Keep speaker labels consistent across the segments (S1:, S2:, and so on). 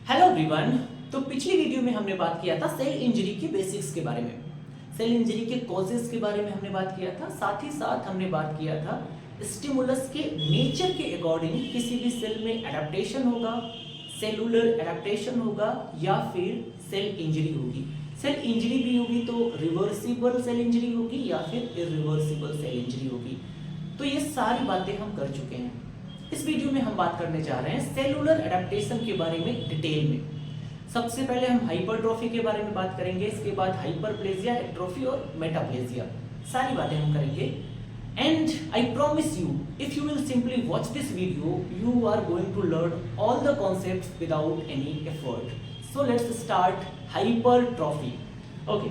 S1: Hello everyone. तो पिछली video में हमने बात किया था सेल इंजरी के बेसिक्स के बारे में, सेल इंजरी के कॉजेस के बारे में हमने बात किया था। साथ ही साथ हमने बात किया था स्टिमुलस के नेचर के अकॉर्डिंग किसी भी सेल में एडेप्टेशन होगा, सेलुलर एडेप्टेशन होगा या फिर सेल इंजरी होगी। सेल इंजरी भी होगी तो रिवर्सिबल सेल इंजरी होगी या फिर इरिवर्सिबल सेल इंजरी होगी। तो ये सारी बातें हम कर चुके हैं। इस वीडियो में हम बात करने जा रहे हैं सेलुलर एडेप्टेशन के बारे में डिटेल में। सबसे पहले हम हाइपरट्रॉफी के बारे में बात करेंगे, इसके बाद हाइपरप्लेजिया, एट्रोफी और मेटाप्लेजिया, सारी बातें हम करेंगे। And I promise you, if you will simply watch this video, you are going to learn all the concepts without any effort. So let's start hypertrophy. Okay,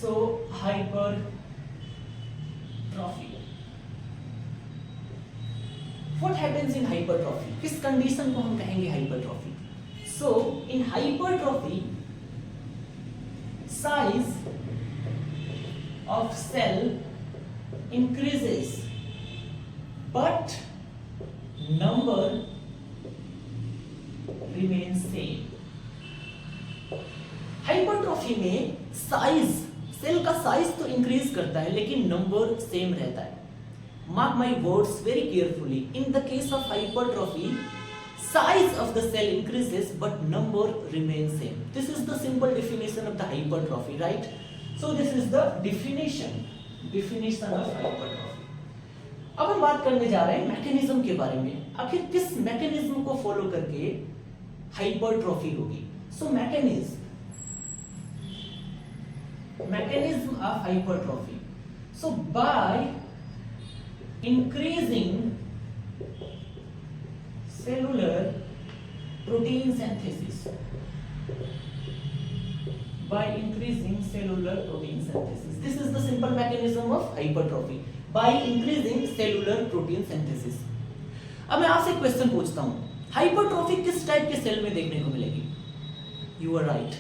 S1: so hypertrophy, what happens in hypertrophy? किस condition को हम कहेंगे hypertrophy? So in hypertrophy, size of cell increases but number remains same. Hypertrophy में size, cell का size तो increase करता है लेकिन नंबर सेम रहता है। Mark my words very carefully. In the case of hypertrophy, size of the cell increases but number remains same. This is the simple definition of the hypertrophy, right? So this is the definition of hypertrophy. अब हम बात करने जा रहे हैं mechanism के बारे में। आखिर किस मैकेनिज्म को फॉलो करके हाइपरट्रॉफी होगी? So mechanism of hypertrophy. So by increasing cellular protein synthesis, this is the simple mechanism of hypertrophy, by increasing cellular protein synthesis. अब मैं आपसे क्वेश्चन पूछता हूं, हाइपरट्रॉफी किस टाइप के सेल में देखने को मिलेगी? You are right,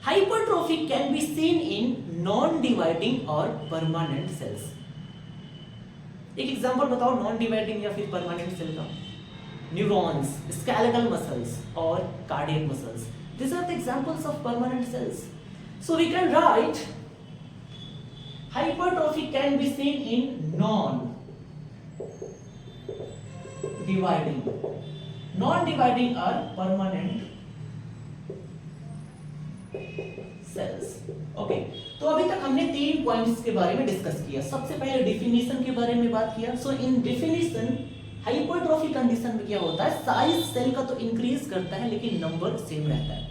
S1: hypertrophy can be seen in non dividing और परमानेंट सेल्स। एक एग्जांपल बताओ नॉन डिवाइडिंग या फिर परमानेंट सेल का। न्यूरॉन्स, स्केलेटल मसल्स और cardiac muscles, these are the examples of permanent cells. So we can write hypertrophy can be seen in non dividing or permanent cells. Okay, तो अभी तक हमने 3 points के बारे में डिस्कस किया। सबसे पहले डिफिनीशन के बारे में बात किया। सो इन डिफिनीशन, हाइपरट्रॉफी कंडीशन में क्या होता है? साइज सेल का तो इंक्रीज करता है लेकिन नंबर सेम रहता है।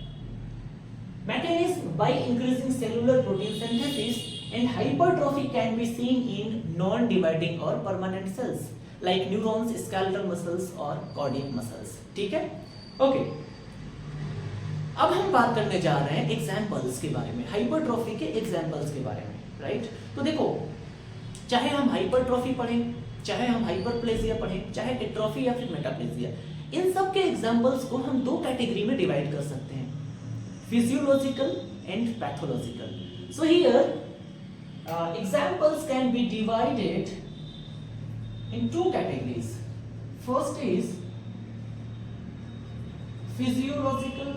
S1: Mechanism, by increasing cellular protein synthesis and hypertrophy can be seen in non dividing और permanent cells like neurons, skeletal muscles और कार्डियक मसल्स। ठीक है, ओके। अब हम बात करने जा रहे हैं एग्जाम्पल्स के बारे में, हाइपरट्रॉफी के एग्जाम्पल्स के बारे में, राइट? तो देखो, चाहे हम हाइपरट्रॉफी पढ़ें, चाहे हम हाइपरप्लेजिया पढ़ें, चाहे एट्रोफी या फिर मेटाप्लेजिया, इन सब के एग्जाम्पल्स को हम 2 कैटेगरी में डिवाइड कर सकते हैं, physiological and pathological. So here examples can be divided in 2 categories. First is physiological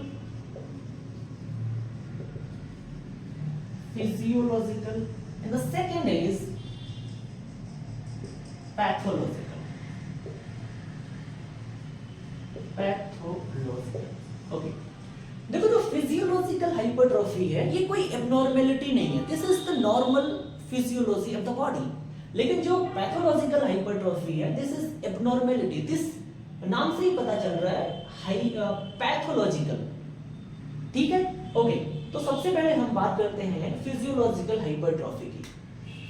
S1: and the second is pathological. Okay, देखो, जो फिजियोलॉजिकल हाइपरट्रॉफी है ये कोई एबनॉर्मेलिटी नहीं है, this is the normal physiology of the body. लेकिन जो pathological hypertrophy है, दिस इज एबनॉर्मेलिटी। दिस नाम से ही पता चल रहा है पैथोलॉजिकल। ठीक है, ओके। तो सबसे पहले हम बात करते हैं फिजियोलॉजिकल हाइपरट्रॉफी की।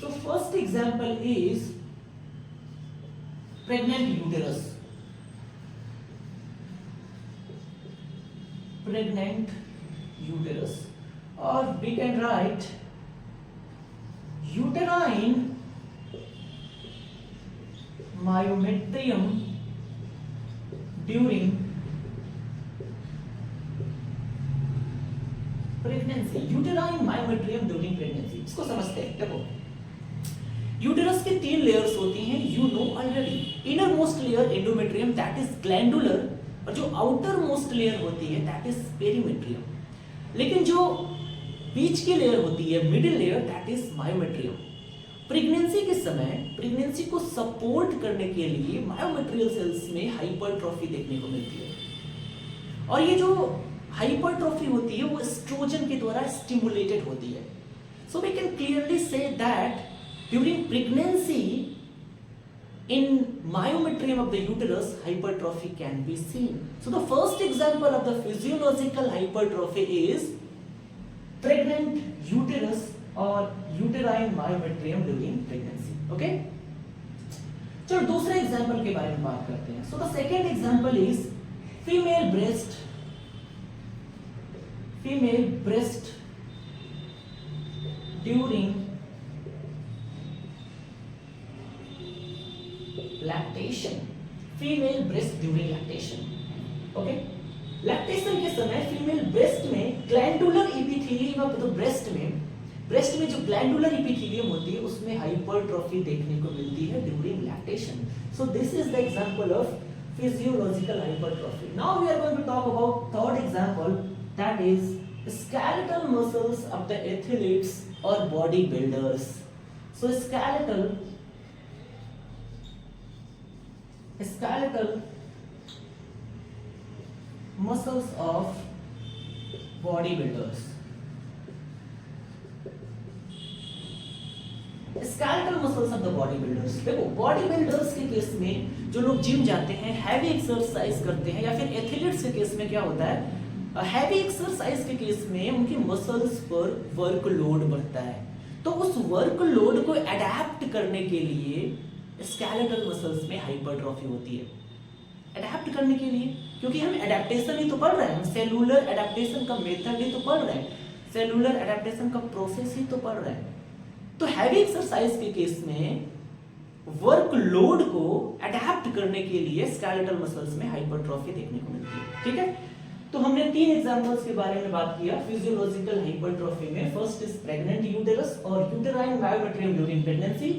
S1: तो first example is pregnant uterus, और we can write uterine myometrium during pregnancy. Uterine myometrium during pregnancy, इसको समझते हैं। देखो, यूटेरस के 3 लेयर्स होती हैं, you know already. Inner most layer endometrium, that is glandular और जो आउटर मोस्ट लेयर होती है दैट इज पेरीमेट्रियम, लेकिन जो बीच की लेयर होती है middle layer that is myometrium. Pregnancy के समय प्रेगनेंसी को सपोर्ट करने के लिए मायोमेट्रियल सेल्स में हाइपरट्रॉफी देखने को मिलती है, और ये जो हाइपरट्रॉफी होती है वो एस्ट्रोजन के द्वारा स्टिमुलेटेड होती है। So we can clearly see that during pregnancy in myometrium of the uterus hypertrophy can be seen. So the first example of the physiological hypertrophy is pregnant uterus or uterine myometrium during pregnancy. Okay? चलो दूसरे example के बारे में बात करते हैं. So the second example is female breast during lactation, female breast during lactation. Okay, lactation के समय फीमेल ब्रेस्ट में glandular epithelium of the breast में जो ग्लैंडुलर एपिथेलियम होती है उसमें हाइपरट्रॉफी देखने को मिलती है during lactation. So this is the example of physiological hypertrophy. Now we are going to talk about third example, that is skeletal muscles of the athletes or body builders. So skeletal muscles of bodybuilders. Skeletal muscles of the bodybuilders. देखो bodybuilders के case में जो लोग gym जाते हैं, heavy exercise करते हैं, या फिर एथलीट्स के केस में क्या होता है, हैवी एक्सरसाइज के केस में उनकी मसल्स पर वर्कलोड बढ़ता है. तो उस वर्कलोड को अडेप्ट करने के लिए स्केलेटल मसल्स में हाइपरट्रॉफी होती है. अडेप्ट करने के लिए, क्योंकि हम एडेप्टेशन ही तो पढ़ रहे हैं, हम सेलुलर एडेप्टेशन का मेथड ही तो पढ़ रहे हैं, सेलुलर एडेप्टेशन का प्रोसेस ही तो पढ़ रहे हैं. तो हैवी एक्सरसाइज के केस में वर्कलोड को अडेप्ट करने के लिए स्केलेटल मसल्स में हाइपरट्रॉफी देखने को मिलती है. ठीक है, तो हमने तीन एग्जांपल्स के बारे में बात किया फिजियोलॉजिकल हाइपरट्रॉफी में. फर्स्ट इज प्रेग्नेंट यूटेरस और uterine myometrium during pregnancy.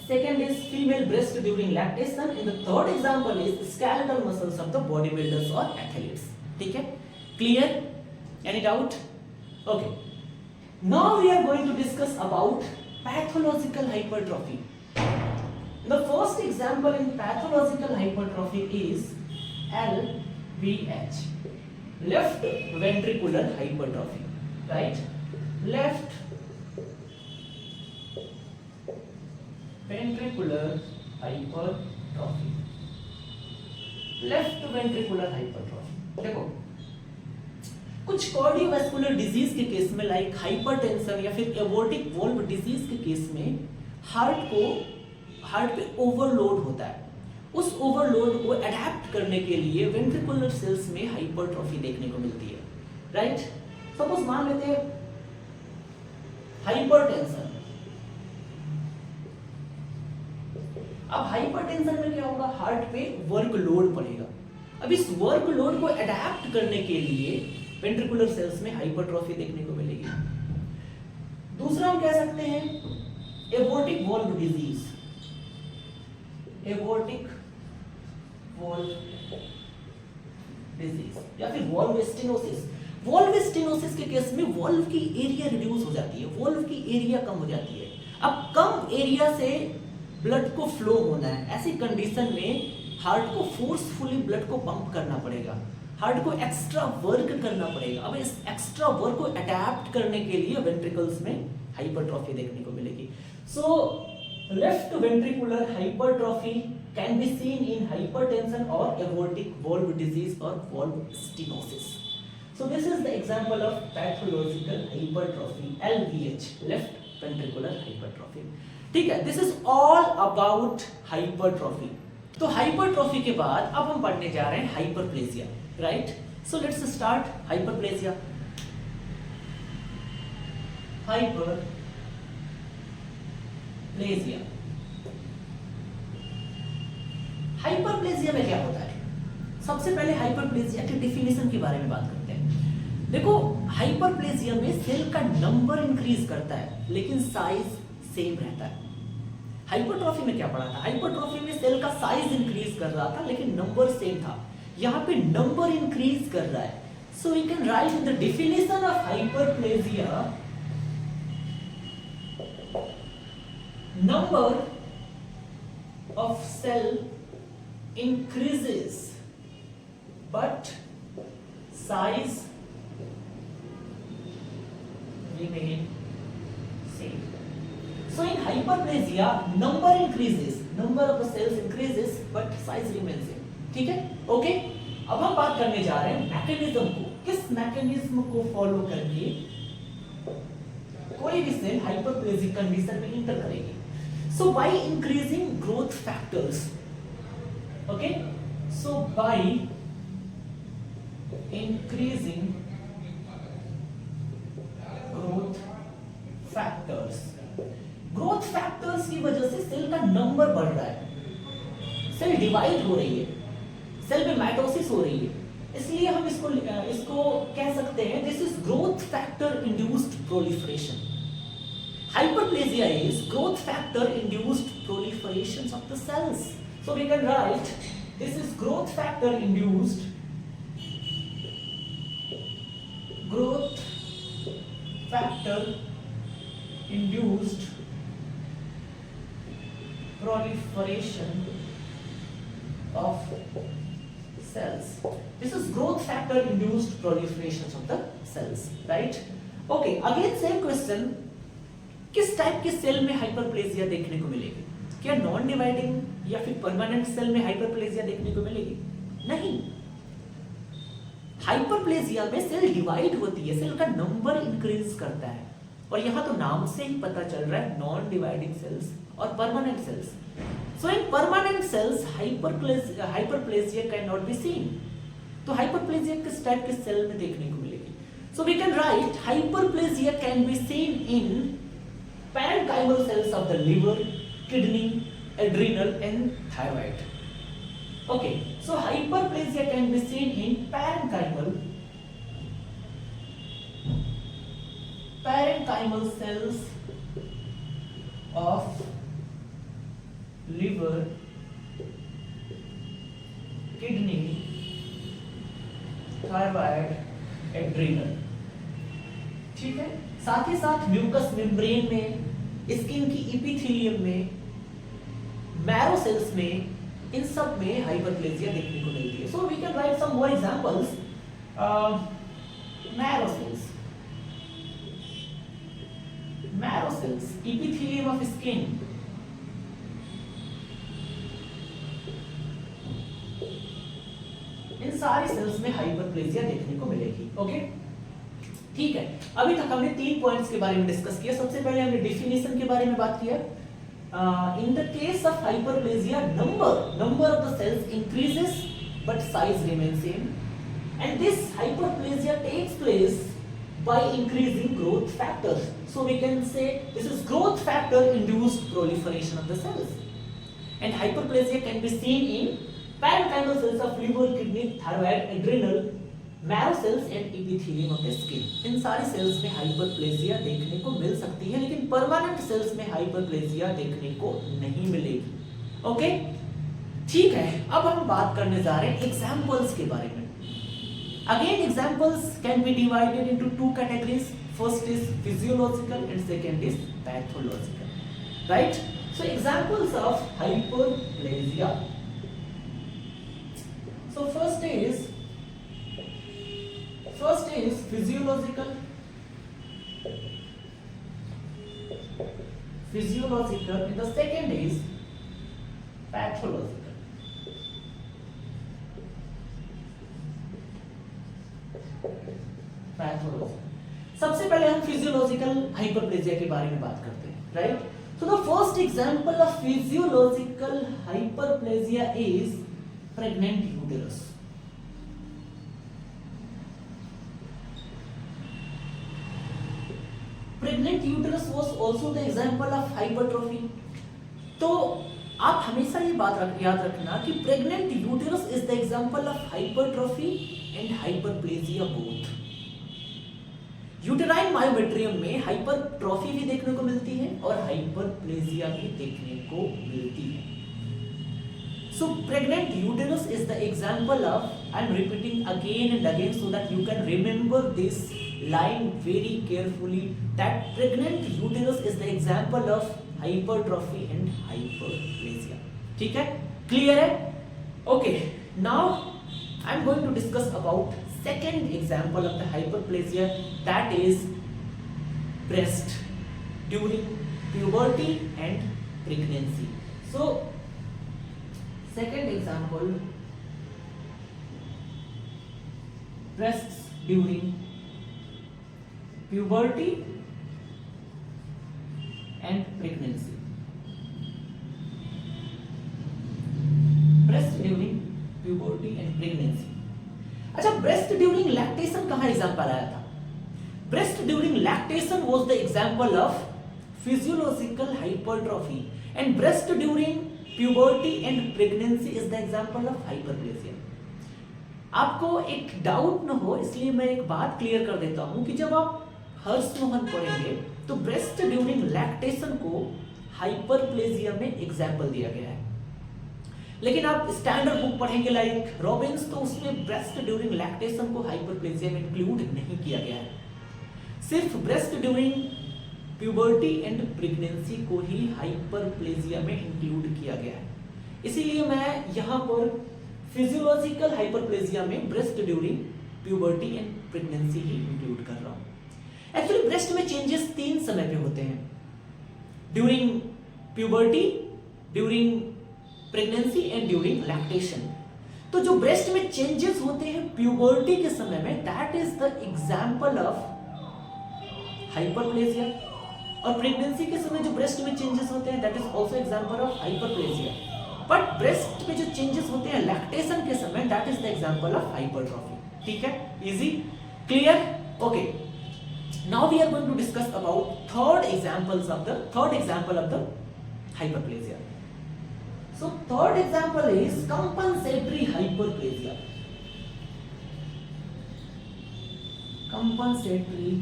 S1: Second is female breast during lactation, and the third example is skeletal muscles of the bodybuilders or athletes. ठीक है, clear? Any doubt? Okay. Now we are going to discuss about pathological hypertrophy. The first example in pathological hypertrophy is LVH, left ventricular hypertrophy. Right? Left ventricular hypertrophy. Left ventricular hypertrophy. देखो कुछ cardiovascular disease के case में like hypertension या फिर एबोर्टिक valve disease के case में heart पे overload होता है. उस ओवरलोड को अडेप्ट करने के लिए वेंट्रिकुलर सेल्स में हाइपरट्रॉफी देखने को मिलती है. राइट? सपोज मान लेते हैं हाइपरटेंशन. अब हाइपरटेंशन में क्या होगा, हार्ट पे वर्कलोड पड़ेगा. अब इस वर्कलोड को अडेप्ट करने के लिए वेंट्रिकुलर सेल्स में हाइपरट्रॉफी देखने को मिलेगी. दूसरा हम कह सकते हैं एबोर्टिक वॉल्व डिजीज. एबोर्टिक वॉल्व डिजीज या फिर वॉल्व स्टेनोसिस. वॉल्व स्टेनोसिस के केस में वॉल्व की एरिया रिड्यूस हो जाती है, वॉल्व की एरिया कम हो जाती है. अब कम एरिया से ब्लड को फ्लो होना है, ऐसी कंडीशन में हार्ट को फोर्सफुली ब्लड को पंप करना पड़ेगा, हार्ट को एक्स्ट्रा वर्क करना पड़ेगा. अब इस एक्स्ट्रा वर्क को अडेप्ट करने के लिए वेंट्रिकल्स में हाइपरट्रॉफी देखने को मिलेगी. So left ventricular hypertrophy can be seen in hypertension और एबोर्टिक वॉल्व डिजीज और valve stenosis. So this is the example of pathological hypertrophy LVH, left ventricular hypertrophy. ठीक है, this is all about hypertrophy. तो hypertrophy के बाद अब हम पढ़ने जा रहे हैं hyperplasia. Right? So let's start hyperplasia. Hyperplasia. Hyperplasia में क्या होता है? सबसे पहले हाइपरप्लेजिया की डेफिनेशन के बारे में बात करते हैं. देखो हाइपरप्लेजिया में सेल का नंबर इंक्रीज करता है लेकिन साइज सेम रहता है. हाइपरट्रॉफी में क्या पढ़ा था? हाइपरट्रॉफी में सेल का साइज इंक्रीज कर रहा था लेकिन नंबर सेम था. यहाँ पे नंबर इंक्रीज कर रहा है. So we can write the definition of hyperplasia. Number of cell increases but size remain same. So in hyperplasia number increases, number of the cells increases but size remains same. ठीक है? Okay? अब हम बात करने जा रहे हैं mechanism को. किस मैकेनिज्म को फॉलो करके कोई भी सेल हाइपरप्लेजिक कंडीशन में इंटर करेगी. So by increasing growth factors. Okay, so by increasing growth factors. Growth factors की वजह से सेल का नंबर बढ़ रहा है, सेल डिवाइड हो रही है, सेल में माइटोसिस हो रही है. इसलिए हम इसको कह सकते हैं this is growth factor induced proliferation. Hyperplasia is growth factor induced proliferation of the cells. So we can write this is growth factor induced proliferation of cells. This is growth factor induced proliferation of the cells, right? Okay, again same question. किस type के cell में hyperplasia देखने को मिलेगी? क्या non dividing या फिर permanent cell में हाइपरप्लेजिया देखने को मिलेगी? नहीं. हाइपरप्लेजिया में सेल डिवाइड होती है, सेल का नंबर इंक्रीज करता है. और यहां तो नाम से ही पता चल रहा है नॉन डिवाइडिंग सेल्स और permanent cells. So in permanent cells hyperplasia can not be seen. तो हाइपरप्लेजिया किस टाइप के सेल में देखने को मिलेगी? So we can write hyperplasia can be seen in parenchymal cells of the liver, kidney, adrenal and thyroid. Okay, so hyperplasia can be seen in parenchymal cells of liver, kidney, thyroid, adrenal. ठीक है. साथ ही साथ mucous membrane में, skin की epithelium में, marrow cells में, इन सब में हाइपरप्लेजिया देखने को मिलती है. So we can write some more examples. Marrow cells, epithelium of skin, इन सारी सेल्स में हाइपरप्लेजिया देखने को मिलेगी. ओके, ठीक है. अभी तक हमने 3 पॉइंट्स के बारे में डिस्कस किया. सबसे पहले हमने डेफिनेशन के बारे में बात किया. In the case of hyperplasia number of the cells increases but size remain same and this hyperplasia takes place by increasing growth factors. So we can say this is growth factor induced proliferation of the cells and hyperplasia can be seen in parenchymal cells of liver, kidney, thyroid, adrenal, marrow cells and epithelium of the skin. इन सारी cells में hyperplasia देखने को मिल सकती है, लेकिन permanent cells में hyperplasia देखने को नहीं मिलेगी. ओके, ठीक है. अब हम बात करने जा रहे हैं एग्जांपल्स के बारे में. Again examples can be divided into 2 categories. First is physiological and second is pathological, right? So examples of hyperplasia. So first is physiological and the second is pathological. सबसे पहले हम फिजियोलॉजिकल हाइपरप्लेजिया के बारे में बात करते हैं, right? So the first example of physiological hyperplasia is pregnant uterus. Pregnant uterus was also the example of hypertrophy. तो आप हमेशा ये बात याद रखना कि pregnant uterus is the example of hypertrophy and hyperplasia both. Uterine myometrium में hypertrophy भी देखने को मिलती है और हाइपरप्लेजिया भी देखने को मिलती है. So pregnant uterus is the example of, I'm repeating again and again so that you can remember this line very carefully, that pregnant uterus is the example of hypertrophy and hyperplasia. ठीक है, clear है? Okay, now I'm going to discuss about second example of the hyperplasia, that is breast during puberty and pregnancy. So second example, breasts during puberty and pregnancy. Breast during puberty and pregnancy. अच्छा, breast during lactation कहाँ example आया था? Breast during lactation was the example of physiological hypertrophy, and breast during puberty and pregnancy is the example of hyperplasia. आपको एक doubt न हो इसलिए मैं एक बात क्लियर कर देता हूं कि जब आप हर्षमोहन पढ़ेंगे तो ब्रेस्ट ड्यूरिंग लैक्टेशन को हाइपरप्लेजिया में एग्जाम्पल दिया गया है, लेकिन आप स्टैंडर्ड बुक पढ़ेंगे लाइक रॉबिन्स तो उसमें ब्रेस्ट ड्यूरिंग लैक्टेशन को हाइपरप्लेजिया में इंक्लूड नहीं किया गया है, सिर्फ breast during puberty and pregnancy को ही हाइपरप्लेजिया में इंक्लूड किया गया है। इसीलिए मैं यहाँ पर फिजियोलॉजिकल हाइपरप्लेजिया में breast during puberty and pregnancy he include कर रहा हूँ। एक्चुअली ब्रेस्ट में चेंजेस 3 समय पे होते हैं, during puberty, during pregnancy and during lactation. तो जो ब्रेस्ट में चेंजेस होते हैं प्यूबर्टी के समय में, that is the example of hyperplasia, और प्रेगनेंसी के समय जो ब्रेस्ट में चेंजेस होते हैं that is also example of hyperplasia. But breast में जो चेंजेस होते हैं लैक्टेशन के समय, that is the example of hypertrophy. ठीक है, easy, clear? Okay, now we are going to discuss about third example of the hyperplasia. So third example is compensatory hyperplasia. Compensatory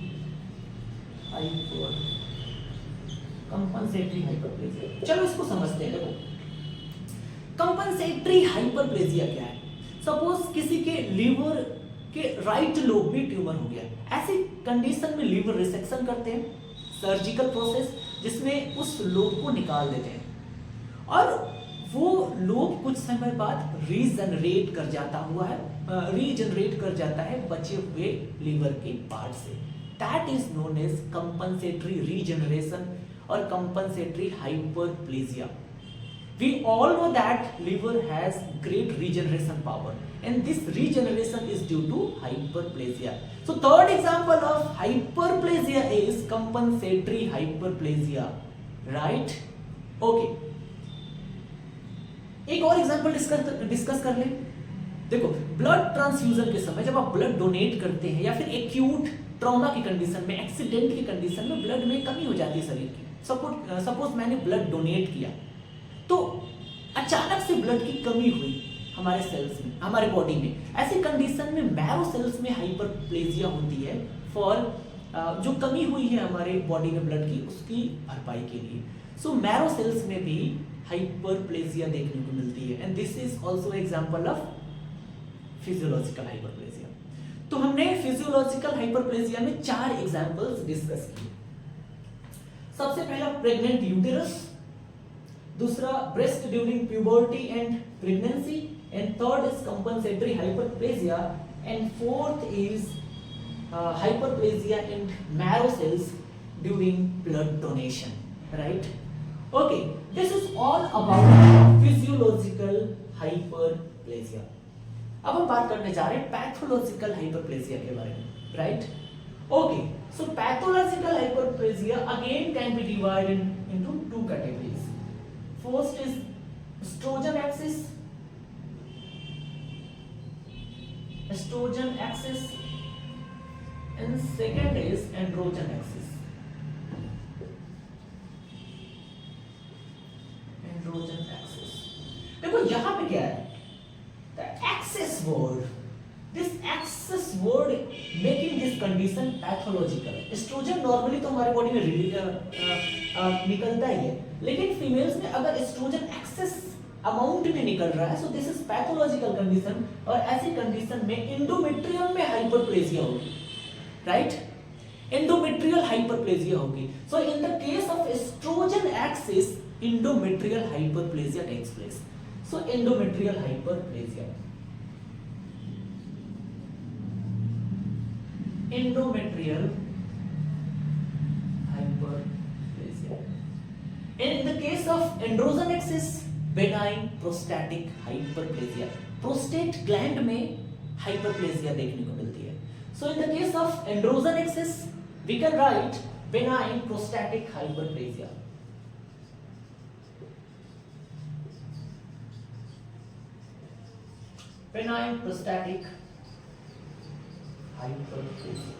S1: hyperplasia. चलो इसको समझते हैं। देखो कंपनसेटरी हाइपरप्लेजिया क्या है? Suppose किसी के लीवर के राइट लोब में ट्यूमर हो गया, ऐसी कंडीशन में लीवर रिसेक्शन करते हैं, सर्जिकल प्रोसेस जिसमें उस लोब को निकाल देते हैं, और वो लोब कुछ समय बाद रीजनरेट कर जाता है बचे हुए लीवर के पार्ट से। That is known as compensatory regeneration और compensatory hyperplasia. We all know that liver has great regeneration power, and this regeneration is due to hyperplasia. So third example of hyperplasia is compensatory hyperplasia, right? Okay. एक और example discuss कर ले। देखो blood transfusion के समय जब आप blood donate करते हैं या फिर एक्यूट ट्रॉमा की कंडीशन में, एक्सीडेंट की कंडीशन में ब्लड में कमी हो जाती है शरीर की। सपोज मैंने ब्लड डोनेट किया तो अचानक से ब्लड की कमी हुई हमारे सेल्स में, हमारे बॉडी में। ऐसी कंडीशन में मैरो सेल्स में हाइपरप्लेजिया होती है फॉर जो कमी हुई है हमारे बॉडी में ब्लड की, उसकी भरपाई के लिए। सो मैरो सेल्स में भी हाइपरप्लेजिया देखने को मिलती है, and this is also example of physiological hyperplasia. तो हमने फिजियोलॉजिकल हाइपरप्लेजिया में 4 एग्जांपल्स डिस्कस किए। सबसे पहला प्रेग्नेंट यूटेरस, दूसरा breast during puberty and pregnancy, and third is compensatory hyperplasia, and fourth is hyperplasia in marrow cells during blood donation, right? Okay, this is all about physiological hyperplasia. अब हम बात करने जा रहे हैं पैथोलॉजिकल हाइपरप्लेजिया के बारे में, right? Okay, so pathological hyperplasia again can be divided into 2 categories. First is estrogen axis, and second is androgen axis. देखो यहाँ पे क्या है, the axis word, this axis word making this condition pathological. Estrogen normally तो हमारे body में निकलता ही है, लेकिन फीमेल्स में अगर एस्ट्रोजन एक्सेस अमाउंट में निकल रहा है, so this is pathological condition. और ऐसी कंडीशन में एंडोमेट्रियम में हाइपरप्लेजिया होगी, राइट, एंडोमेट्रियल हाइपरप्लेजिया होगी। So in the case of estrogen excess endometrial hyperplasia takes place. So endometrial hyperplasia, endometrial hyperplasia. And in the case of androgen axis, benign prostatic hyperplasia, prostate gland में hyperplasia देखने को मिलती है। So in the case of androgen axis, we can write benign prostatic hyperplasia. Benign prostatic hyperplasia.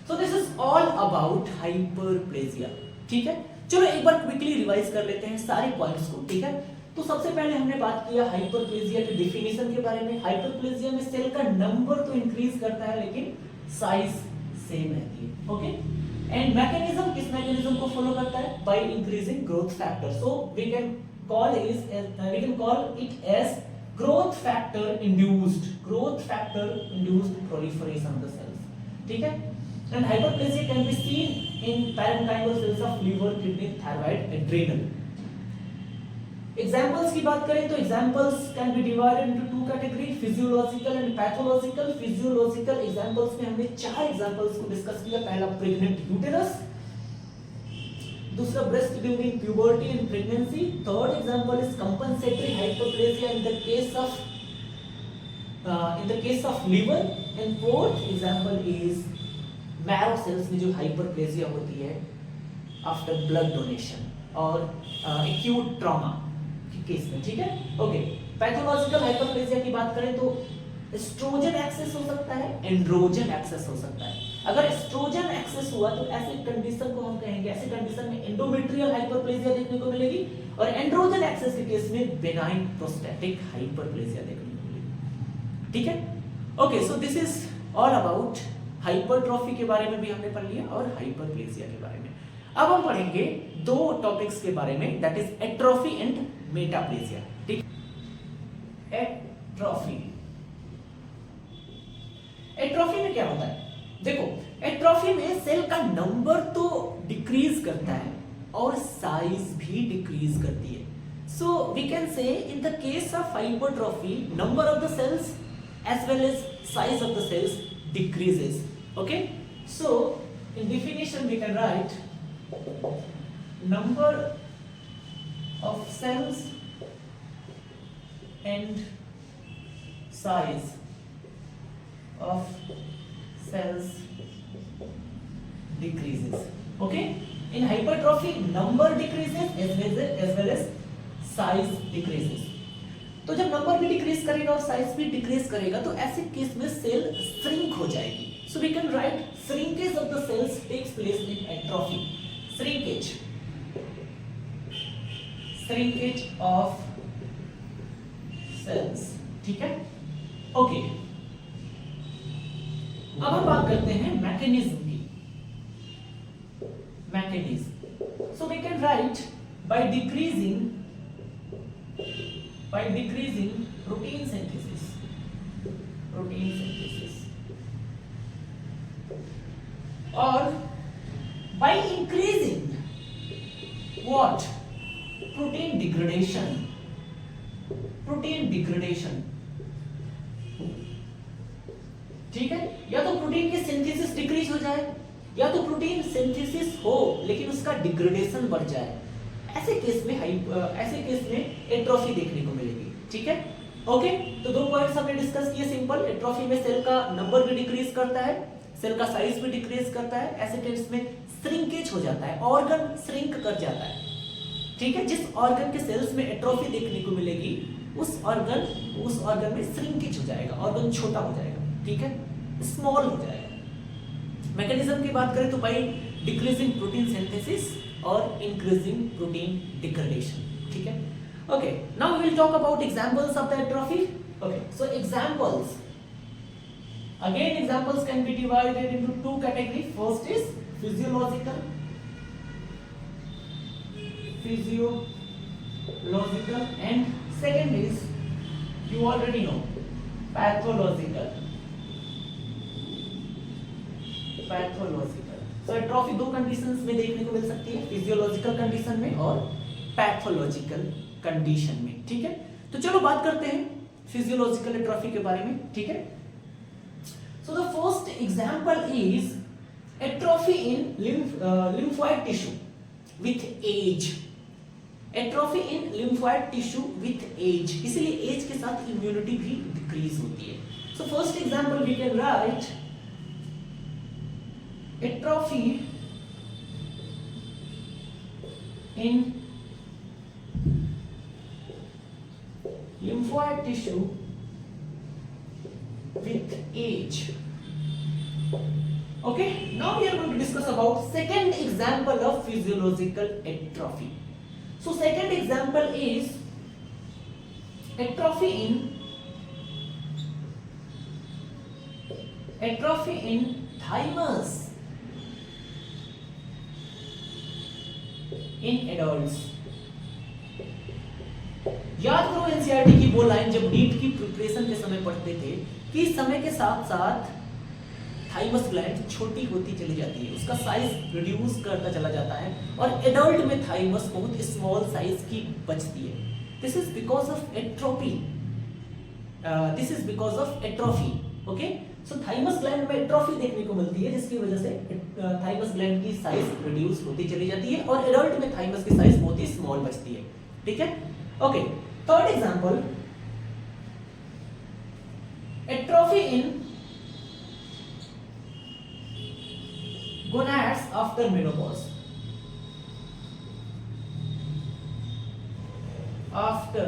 S1: So this is all about hyperplasia. ठीक है, चलो एक बार quickly revise कर लेते हैं सारे पॉइंट्स को, ठीक है। तो सबसे पहले हमने बात किया हाइपरप्लेजिया के डिफिनेशन के बारे में। हाइपरप्लेजिया में सेल का नंबर तो इंक्रीज करता है लेकिन साइज सेम रहती है, ओके। एंड मैकेनिज्म, किस मैकेनिज्म को फॉलो करता है? By increasing growth factor. So we can call it as growth factor induced proliferation of the cells, ठीक है। and hyperplasia can be seen in parenchymal cells of liver, kidney, thyroid, adrenal. Examples की बात करें तो examples can be divided into two category, physiological and pathological. Physiological examples में हमने 4 examples को discuss किया। पहला प्रेग्नेंट यूटेरस, दूसरा breast during puberty and pregnancy, third example is compensatory hyperplasia in the case of liver, and fourth example is marrow cells में जो hyperplasia होती है आफ्टर ब्लड डोनेशन और एक्यूट ट्रॉमा के केस में, ठीक है, ओके। पैथोलॉजिकल हाइपरप्लेजिया की बात करें तो एस्ट्रोजन एक्सेस हो सकता है, एंड्रोजन एक्सेस हो सकता है। अगर एस्ट्रोजन एक्सेस हुआ तो ऐसी कंडीशन को हम कहेंगे, ऐसी कंडीशन में एंडोमेट्रियल हाइपरप्लेजिया देखने को मिलेगी, और एंड्रोजन एक्सेस के केस में बेनाइन प्रोस्टैटिक हाइपरप्लेजिया देखने को मिलेगी, ठीक है, okay. So this is all about hypertrophy के बारे में भी हमने पढ़ लिया और हाइपरप्लेजिया के बारे में। अब हम पढ़ेंगे 2 टॉपिक्स के बारे में, that is atrophy and metaplasia, ठीक। एट्रोफी, एट्रोफी में क्या होता है? देखो, एट्रोफी में सेल का नंबर तो डिक्रीज करता है और साइज भी डिक्रीज करती है। So we can say in the case of hypertrophy, number of the cells as well as size of the cells decreases, okay। So in definition we can write number of cells and size of cells decreases, okay। In hypertrophy number decreases as well as size decreases। तो जब number भी decrease करेगा और size भी decrease करेगा तो ऐसे case में सेल श्रिंक हो जाएगी। So we can write shrinkage of the cells takes place in atrophy. Shrinkage of cells, ठीक है, ओके। अब हम बात करते हैं मैकेनिज्म की। Mechanism, so we can write by decreasing protein synthesis, or by increasing what? Protein degradation, ठीक है। या तो प्रोटीन की सिंथेसिस डिक्रीज हो जाए, या तो प्रोटीन सिंथेसिस हो लेकिन उसका डिग्रेडेशन बढ़ जाए। ऐसे केस में एट्रोफी देखने को मिलेगी, ठीक है, ओके। तो 2 पॉइंट्स हमने डिस्कस किए सिंपल। एट्रोफी में सेल का नंबर भी डिक्रीज करता है, सेल का साइज भी डिक्रीज करता है। ऐसे केस में श्रिंकेज हो जाता है, ऑर्गन श्रिंक कर जाता है, ठीक है। जिस ऑर्गन के सेल्स में एट्रोफी देखने को मिलेगी उस ऑर्गन में श्रिंकेज हो जाएगा, ऑर्गन छोटा हो जाएगा, ठीक है, स्मॉल हो जाएगा। मैकेनिज्म की बात करें तो बाय डिक्रीजिंग प्रोटीन सिंथेसिस और इंक्रीजिंग प्रोटीन डिग्रेडेशन, ठीक है, okay। Now we will talk about examples of the atrophy, okay। So examples, again examples can be divided into 2 categories. First is physiological physiological, and second is, you already know, pathological. So atrophy दो conditions में देखने को मिल सकती है, physiological condition में और pathological condition में, ठीक है। तो चलो बात करते हैं फिजियोलॉजिकल एट्रोफी के बारे में, ठीक है। So the first example is atrophy in lymphoid tissue with age. Atrophy in lymphoid tissue with age, इसलिए एज के साथ इम्यूनिटी भी डिक्रीज होती है। So first example we can write atrophy in lymphoid tissue with age. Okay, now we are going to discuss about second example of physiological atrophy. So second example is atrophy in thymus in adults। याद करो NCERT की वो line जब NEET की preparation के समय पढ़ते थे कि समय के साथ साथ थाइमस ग्लैंड छोटी होती चली जाती है, उसका साइज रिड्यूस करता चला जाता है और एडल्ट में थाइमस बहुत स्मॉल साइज की बचती है। This is because of atrophy, okay. So thymus gland में एट्रोफी देखने को मिलती है जिसकी वजह से थाइमस ग्लैंड की साइज रिड्यूस होती चली जाती है और एडल्ट में थाइमस की साइज बहुत ही स्मॉल बचती है, ठीक है। Okay, third example, atrophy in gonads after menopause। after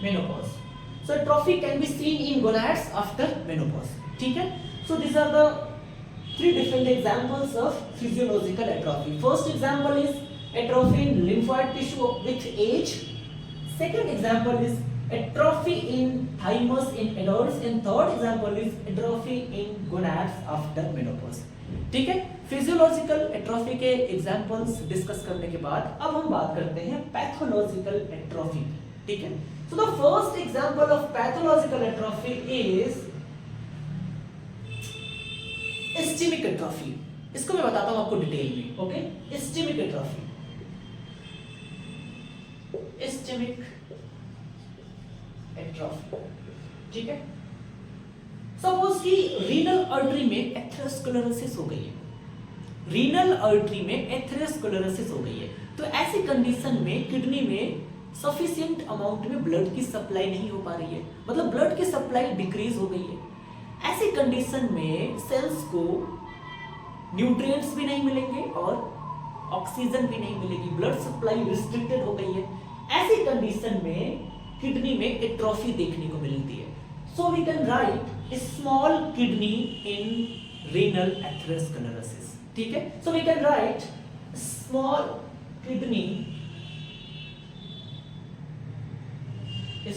S1: menopause, so atrophy can be seen in gonads after menopause, ठीक है। so these are the three different examples of physiological atrophy। first example is atrophy in lymphoid tissue with age, second example is atrophy in thymus in adults, and third example is atrophy in gonads after menopause, ठीक है। Physiological atrophy के examples discuss करने के बाद अब हम बात करते हैं पैथोलॉजिकल एट्रोफी, ठीक है। So the first example of pathological atrophy is ischaemic atrophy. इसको मैं बताता हूं आपको डिटेल में, okay. Ischaemic atrophy, ischaemic atrophy, ठीक है। सपोज कि रीनल आर्टरी में एथेरोस्क्लेरोसिस हो गई है, रीनल आर्टरी में एथेरोस्क्लेरोसिस हो गई है, तो ऐसी कंडीशन में किडनी में सफिशिएंट अमाउंट में ब्लड की सप्लाई नहीं हो पा रही है, मतलब ब्लड की सप्लाई डिक्रीज हो गई है। ऐसी कंडीशन में सेल्स को न्यूट्रिएंट्स भी नहीं मिलेंगे और ऑक्सीजन भी नहीं मिलेगी, ब्लड सप्लाई रिस्ट्रिक्टेड हो गई है। ऐसी कंडीशन में किडनी में एट्रोफी देखने को मिलती है। So we can write small kidney in renal atherosclerosis, ठीक है। So we can write small kidney,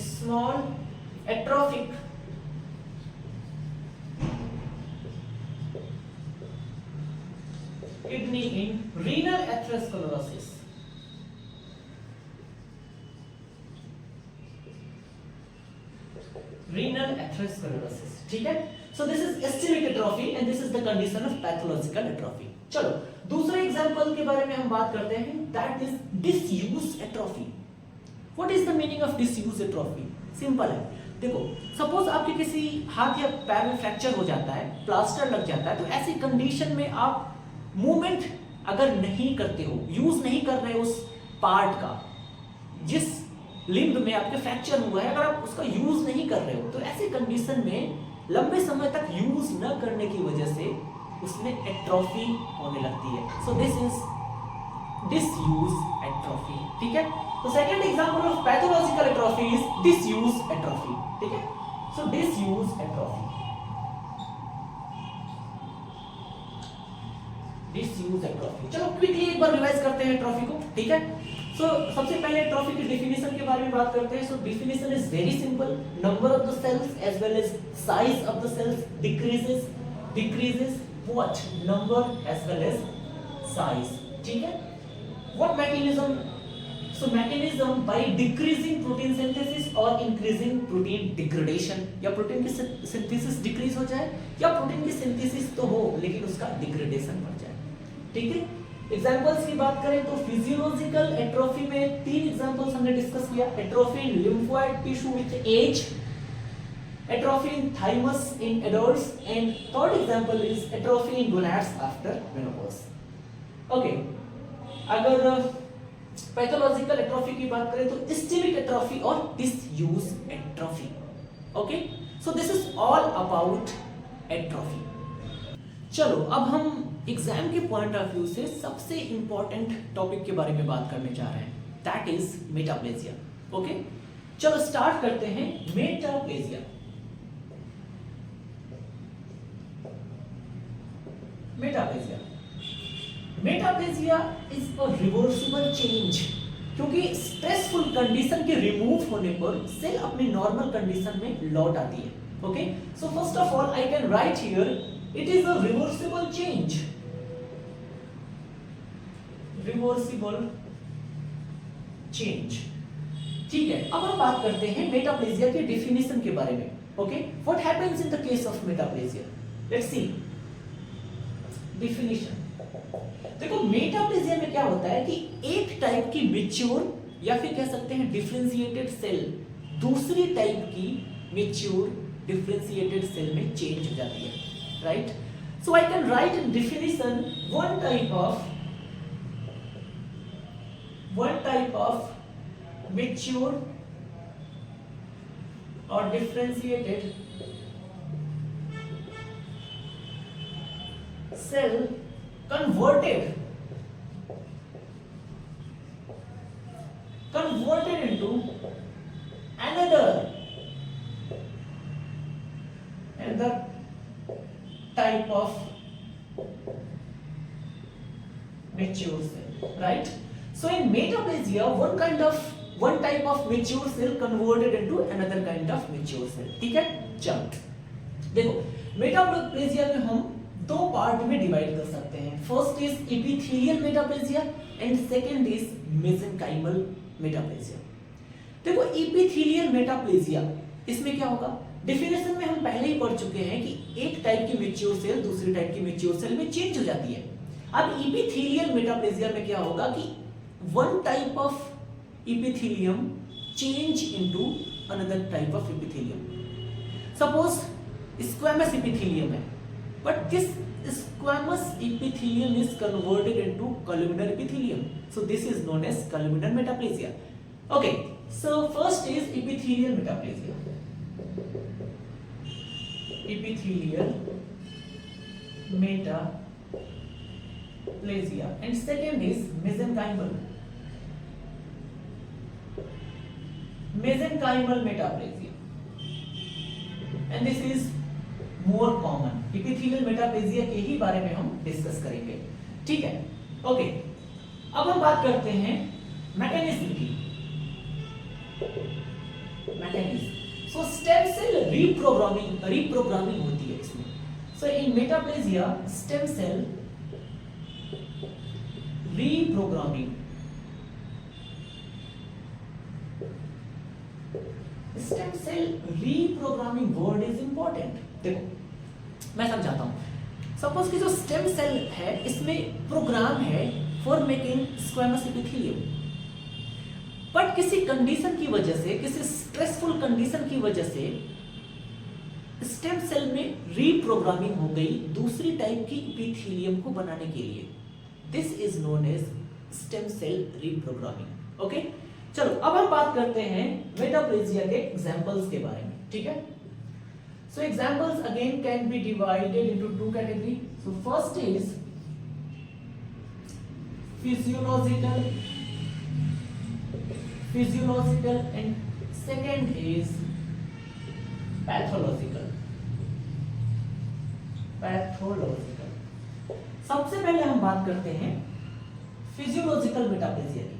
S1: small atrophic kidney in renal atherosclerosis. renal atherosclerosis, ठीक है। so this is ischemic atrophy and this is the condition of pathological atrophy। चलो दूसरे example के बारे में हम बात करते हैं, that is disuse atrophy। what is the meaning of disuse atrophy? Simple है, देखो सपोज आपके किसी हाथ या पैर में फ्रैक्चर हो जाता है, प्लास्टर लग जाता है, तो ऐसी कंडीशन में आप मूवमेंट अगर नहीं करते हो, यूज नहीं कर रहे हो उस पार्ट का, जिस लिम्ब में आपके फ्रैक्चर हुआ है, अगर आप उसका यूज नहीं कर रहे हो, तो ऐसी कंडीशन में लंबे समय तक यूज न करने की वजह से उसमें एट्रोफी होने लगती है। So this is disuse atrophy, ठीक है। तो second example of pathological atrophy is disuse atrophy, ठीक है। सो डिसयूज एट्रोफी, डिसयूज एट्रोफी। चलो क्विकली एक बार रिवाइज करते हैं एट्रोफी को, ठीक है। सो सबसे पहले एट्रोफी की डेफिनेशन के बारे में बात करते हैं। So definition is very simple, number of the cells as well as size of the cells decreases what, number as well as size, ठीक है। What mechanism? So mechanism by decreasing protein synthesis or increasing protein degradation, या protein की synthesis decrease हो जाए या protein की synthesis तो हो लेकिन उसका डिग्रेडेशन बढ़ जाए। ठीक है, एग्जांपल्स की बात करें तो फिजियोलॉजिकल एट्रोफी में 3 एग्जांपल्स हमने डिस्कस किया। Atrophy in lymphoid tissue with age, atrophy in thymus in adults, and third example is atrophy in gonads after menopause. Okay, अगर पैथोलॉजिकल एट्रोफी की बात करें तो इस्चेमिक एट्रोफी और disuse atrophy. Okay, so this is all about atrophy. चलो अब हम exam के पॉइंट ऑफ व्यू से सबसे इंपॉर्टेंट टॉपिक के बारे में बात करने जा रहे हैं, दैट इज मेटाप्लेजिया। ओके, चलो स्टार्ट करते हैं। Metaplasia, metaplasia metaplasia is a reversible change, क्योंकि स्ट्रेसफुल कंडीशन के रिमूव होने पर सेल अपनी नॉर्मल कंडीशन में लौट आती है। Okay, so first of all I can write here it is a reversible change, reversible change. ठीक है, अब हम बात करते हैं मेटाप्लेजिया के डेफिनेशन के बारे में। Okay, what happens in the case of metaplasia, let's see definition. देखो मेटाप्लेजिया में क्या होता है कि एक टाइप की मैच्योर या फिर कह सकते हैं डिफरेंशिएटेड सेल दूसरी टाइप की मैच्योर डिफरेंशिएटेड सेल में चेंज हो जाती है, right. So I can write in definition one type of mature और differentiated cell converted into another type of mature cell, right? So in metaplasia one type of mature cell converted into another kind of mature cell। ठीक है, चलो देखो metaplasia में हम दो part में divide कर सकते हैं। First is epithelial metaplasia and second is mesenchymal metaplasia. देखो एपिथेलियल मेटाप्लेजिया, इसमें क्या होगा, डेफिनेशन में हम पहले ही पढ़ चुके हैं कि एक टाइप की मैच्योर सेल दूसरी टाइप की मैच्योर सेल में चेंज हो जाती है। अब एपिथेलियल मेटाप्लेजिया में क्या होगा कि one type of epithelium change into another type of epithelium. Suppose squamous epithelium है, but this squamous epithelium is converted into columnar epithelium, so this is known as columnar metaplasia। Okay, so first is epithelial metaplasia, and second is mesenchymal metaplasia, and this is more common. Epithelial metaplasia के ही बारे में हम discuss करेंगे, ठीक है। Okay, अब हम बात करते हैं मैकेनिज्म की। Mechanism, so stem cell reprogramming होती है इसमें। So in metaplasia stem cell reprogramming, stem cell reprogramming word is important. देखो मैं समझाता हूं। सपोज कि जो स्टेम सेल है इसमें प्रोग्राम है for making squamous epithelium, but किसी कंडीशन की वजह से, किसी स्ट्रेसफुल कंडीशन की वजह से स्टेम सेल में रीप्रोग्रामिंग हो गई दूसरी टाइप की एपिथेलियम को बनाने के लिए। This is known as stem cell reprogramming. Okay, चलो अब हम बात करते हैं मेटाप्लेजिया के एग्जांपल्स के बारे में, ठीक है। So examples again can be divided into two categories. So first is physiological and second is pathological। सबसे पहले हम बात करते हैं फिजियोलॉजिकल मेटाप्लेजिया की।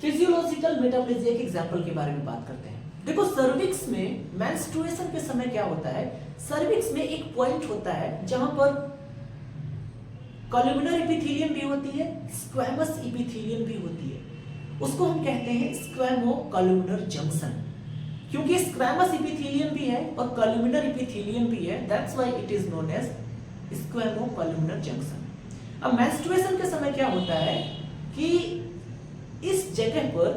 S1: फिजियोलॉजिकल मेटाप्लेजिया के एग्जांपल के बारे में बात करते हैं। देखो सर्विक्स में मेंस्ट्रुएशन के समय क्या होता है, सर्विक्स में एक पॉइंट होता है जहां पर कॉलमनर एपिथेलियम भी होती है, स्क्वैमस एपिथेलियम भी होती है। उसको हम कहते हैं स्क्वैमो कॉलमनर जंक्शन, क्योंकि स्क्वैमस एपिथेलियम भी है और कॉलमनर एपिथेलियम भी है, that's why it is known as squamo columnar junction. अब मेंस्ट्रुएशन के समय क्या होता है कि इस जगह पर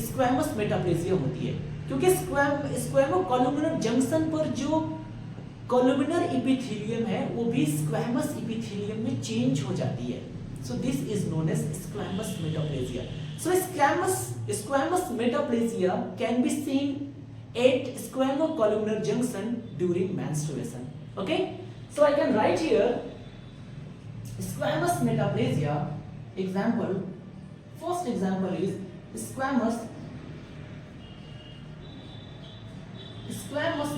S1: स्क्वैमस मेटाप्लेजिया होती है, क्योंकि स्क्वैमो कॉलमनर जंक्शन पर जो कॉलमनर एपिथेलियम है वो भी स्क्वैमस एपिथेलियम में चेंज हो जाती है। So this is known as squamous metaplasia. So squamous metaplasia can be seen at squamo columnar junction during menstruation. Okay, so I can write here squamous metaplasia. Example, first example is squamous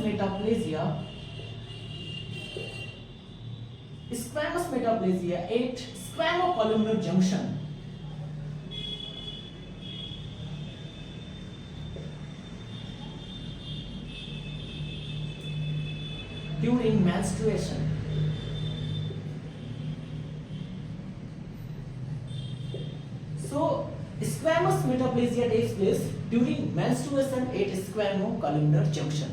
S1: metaplasia. Squamous metaplasia at squamocolumnar junction. During menstruation. So, squamous metaplasia takes place during menstruation at squamocolumnar junction.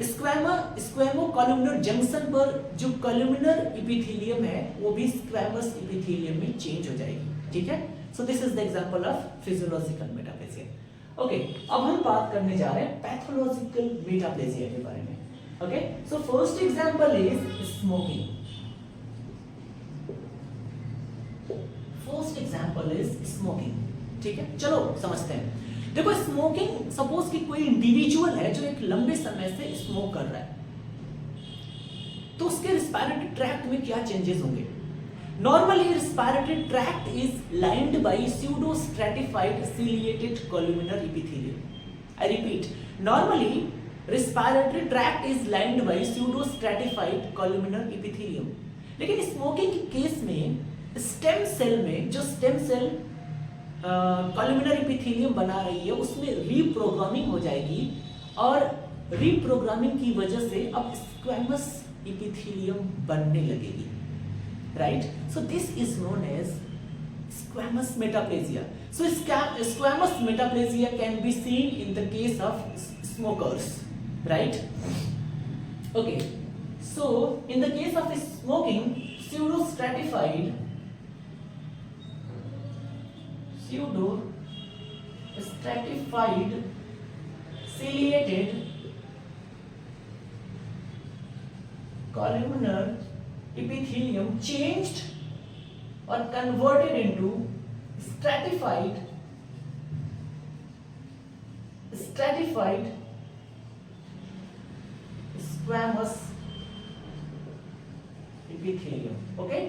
S1: Squamocolumnar junction पर जो columnar epithelium है वो भी squamous epithelium में change हो जाएगी, ठीक है। So this is the example of physiological metaplasia. Okay, अब हम बात करने जा रहे हैं पैथोलॉजिकल मेटाप्लेजिया के बारे में। Okay, so first example is smoking. First example is smoking, ठीक है। चलो समझते हैं। देखो, स्मोकिंग, सपोज कि कोई इंडिविजुअल है जो एक लंबे समय से स्मोक कर रहा है, तो उसके रिस्पायरेटरी ट्रैक्ट में क्या चेंजेस होंगे। Normally respiratory tract is lined by pseudo stratified ciliated columnar epithelium. I repeat, normally respiratory tract is lined by pseudo stratified columnar epithelium. लेकिन स्मोकिंग के केस में स्टेम सेल में जो स्टेम सेल कॉलमनर एपिथेलियम बना रही है उसमें reprogramming हो जाएगी, और रीप्रोग्रामिंग की वजह से अब स्क्वैमस एपिथेलियम बनने लगेगी, right. So this is known as squamous metaplasia. So squamous metaplasia can be seen in the case of smokers, right. Okay, so in the case of smoking, pseudo stratified ciliated columnar epithelium changed or converted into stratified squamous epithelium. Okay,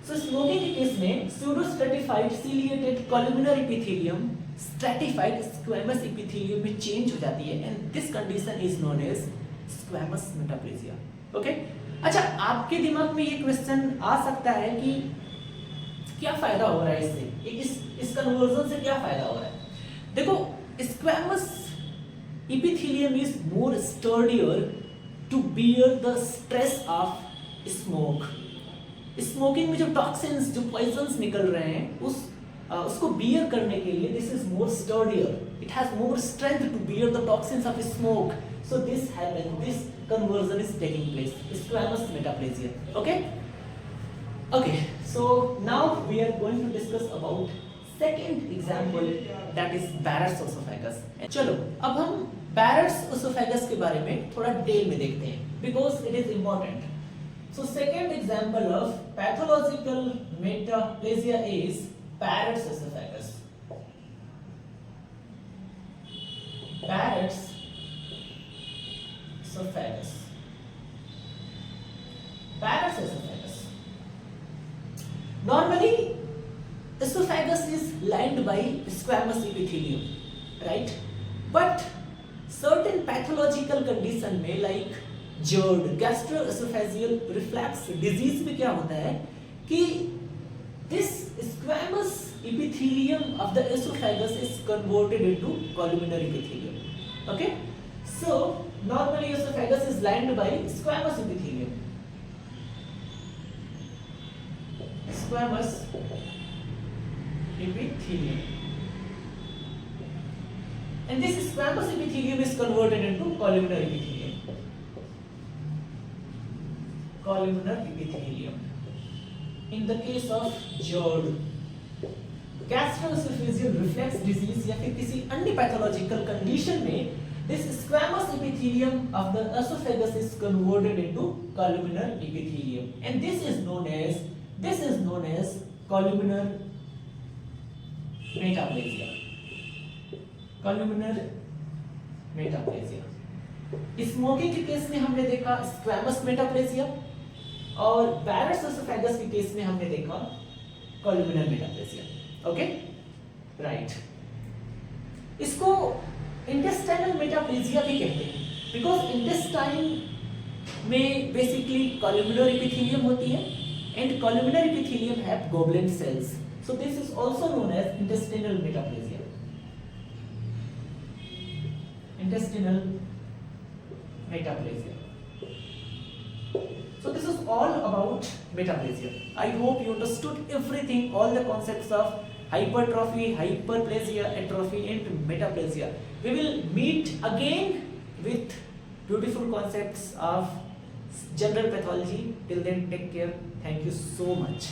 S1: so smoking के case में pseudo stratified ciliated columnar epithelium stratified squamous epithelium में change हो जाती है, and this condition is known as squamous metaplasia. Okay, अच्छा, आपके दिमाग में ये क्वेश्चन आ सकता है कि क्या फायदा हो रहा है इससे, इस कन्वर्जन से क्या फायदा हो रहा है। देखो, squamous epithelium is more sturdier to bear the stress of smoke. Smoking में जो टॉक्सिन्स, जो पॉइजन्स निकल रहे हैं, उसको बियर करने के लिए this is more sturdier, it has more strength to bear the toxins of smoke. So this conversion is taking place, squamous metaplasia. Okay, okay, so now we are going to discuss about second example, that is Barrett's oesophagus. चलो, अब हम Barrett's oesophagus के बारे में थोड़ा detail में देखते हैं, because it is important. So second example of pathological metaplasia is Barrett's esophagus. Barrett's esophagus. Barrett's esophagus. Normally, esophagus is lined by squamous epithelium, right? But certain pathological condition में like GERD, gastroesophageal reflux disease में क्या होता है कि this squamous epithelium of the esophagus is converted into columnar epithelium. Okay, so normally esophagus is lined by squamous epithelium. squamous epithelium, and this squamous epithelium is converted into columnar epithelium. Columnar epithelium. In the case of Jord, gastroesophageal reflux disease या फिर किसी अन्य pathological condition में this squamous epithelium of the esophagus is converted into columnar epithelium, and this is known as columnar metaplasia. Columnar metaplasia. Smoking के case में हमने देखा squamous मेटाप्लेसिया, और बैरस एसोफेगस के केस में हमने देखा कॉलुमिनर मेटाप्लेसिया. Okay, right. इसको इंटेस्टाइनल मेटाप्लेसिया भी कहते हैं बिकॉज इंटेस्टाइन में बेसिकली कॉलुमिनर एपिथेलियम होती है, and columnar epithelium have goblet cells, so this is also known as intestinal metaplasia. Intestinal metaplasia. So this is all about metaplasia. I hope you understood everything, all the concepts of hypertrophy, hyperplasia, atrophy and metaplasia. We will meet again with beautiful concepts of general pathology. Till then, take care. Thank you so much.